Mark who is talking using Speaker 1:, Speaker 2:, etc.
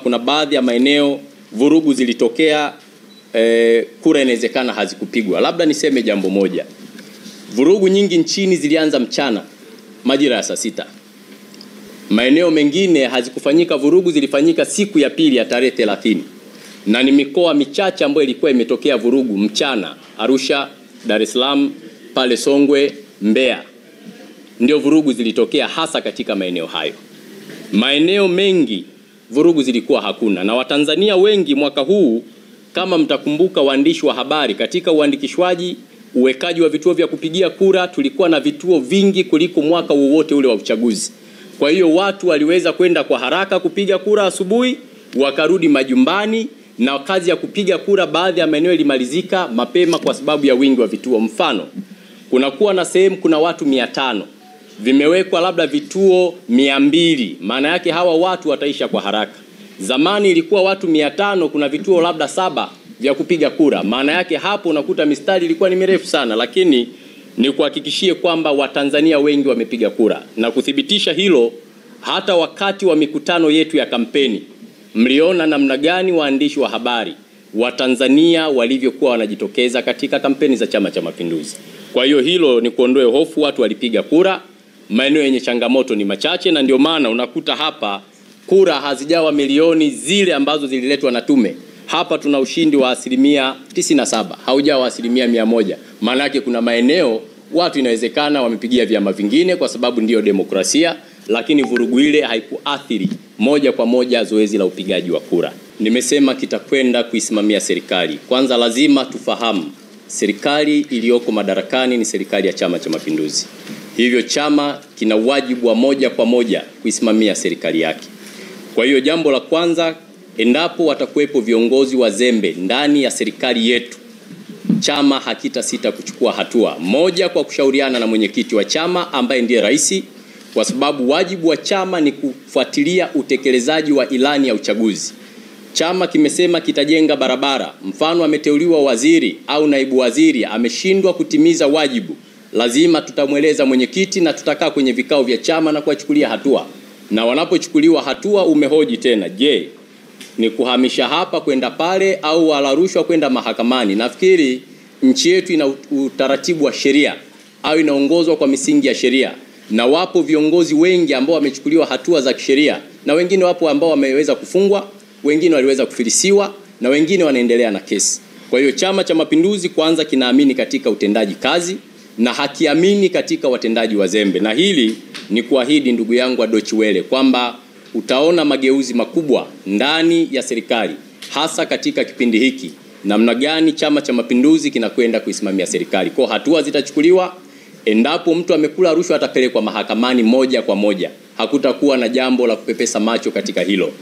Speaker 1: Kuna baadhi ya maeneo vurugu zilitokea, kura inawezekana hazikupigwa. Labda niseme jambo moja. Vurugu nyingi nchini zilianza mchana majira ya saa 6. Maeneo mengine hazikufanyika vurugu, zilifanyika siku ya pili ya tarehe 30. Na ni mikoa michache ambayo ilikuwa imetokea vurugu mchana: Arusha, Dar es Salaam, pale Songwe, Mbeya. Ndio vurugu zilitokea hasa katika maeneo hayo. Maeneo mengi vurugu zilikuwa hakuna, na Watanzania wengi mwaka huu, kama mtakumbuka waandishi wa habari, katika uandikishwaji, uwekaji wa vituo vya kupigia kura, tulikuwa na vituo vingi kuliko mwaka wowote ule wa uchaguzi. Kwa hiyo watu waliweza kwenda kwa haraka kupiga kura asubuhi, wakarudi majumbani, na kazi ya kupiga kura baadhi ya maeneo ilimalizika mapema kwa sababu ya wingi wa vituo. Mfano, kunakuwa na sehemu kuna watu 500, vimewekwa labda vituo 200, maana yake hawa watu wataisha kwa haraka. Zamani ilikuwa watu 500, kuna vituo labda 7 vya kupiga kura, maana yake hapo unakuta mistari ilikuwa ni mirefu sana. Lakini ni kuhakikishie kwamba Watanzania wengi wamepiga kura, na kuthibitisha hilo, hata wakati wa mikutano yetu ya kampeni mliona namna gani waandishi wa habari Watanzania walivyokuwa wanajitokeza katika kampeni za Chama cha Mapinduzi. Kwa hiyo hilo ni kuondoe hofu, watu walipiga kura. Maeneo yenye changamoto ni machache, na ndio maana unakuta hapa kura hazijawa milioni zile ambazo zililetwa na tume. Hapa tuna ushindi wa 97%, haujawa 100%. Maana yake kuna maeneo watu inawezekana wamepigia vyama vingine kwa sababu ndiyo demokrasia, lakini vurugu ile haikuathiri moja kwa moja zoezi la upigaji wa kura. Nimesema kitakwenda kuisimamia serikali. Kwanza lazima tufahamu serikali iliyoko madarakani ni serikali ya Chama cha Mapinduzi. Hivyo chama kina wajibu wa moja kwa moja kuisimamia serikali yake. Kwa hiyo jambo la kwanza, endapo watakuwepo viongozi wazembe ndani ya serikali yetu, chama hakitasita kuchukua hatua. Moja, kwa kushauriana na mwenyekiti wa chama ambaye ndiye rais, kwa sababu wajibu wa chama ni kufuatilia utekelezaji wa ilani ya uchaguzi. Chama kimesema kitajenga barabara, mfano ameteuliwa waziri au naibu waziri ameshindwa kutimiza wajibu, lazima tutamweleza mwenyekiti na tutakaa kwenye vikao vya chama na kuwachukulia hatua. Na wanapochukuliwa hatua, umehoji tena, je, ni kuhamisha hapa kwenda pale au wala rushwa kwenda mahakamani? Nafikiri nchi yetu ina utaratibu wa sheria au inaongozwa kwa misingi ya sheria, na wapo viongozi wengi ambao wamechukuliwa hatua za kisheria, na wengine wapo ambao wameweza kufungwa, wengine waliweza kufilisiwa, na wengine wanaendelea na kesi. Kwa hiyo Chama cha Mapinduzi kwanza kinaamini katika utendaji kazi na hakiamini katika watendaji wazembe. Na hili ni kuahidi ndugu yangu wa Deutsche Welle kwamba utaona mageuzi makubwa ndani ya serikali, hasa katika kipindi hiki, namna gani Chama cha Mapinduzi kinakwenda kuisimamia serikali. Kwa hatua zitachukuliwa. Endapo mtu amekula rushwa atapelekwa mahakamani moja kwa moja. Hakutakuwa na jambo la kupepesa macho katika hilo.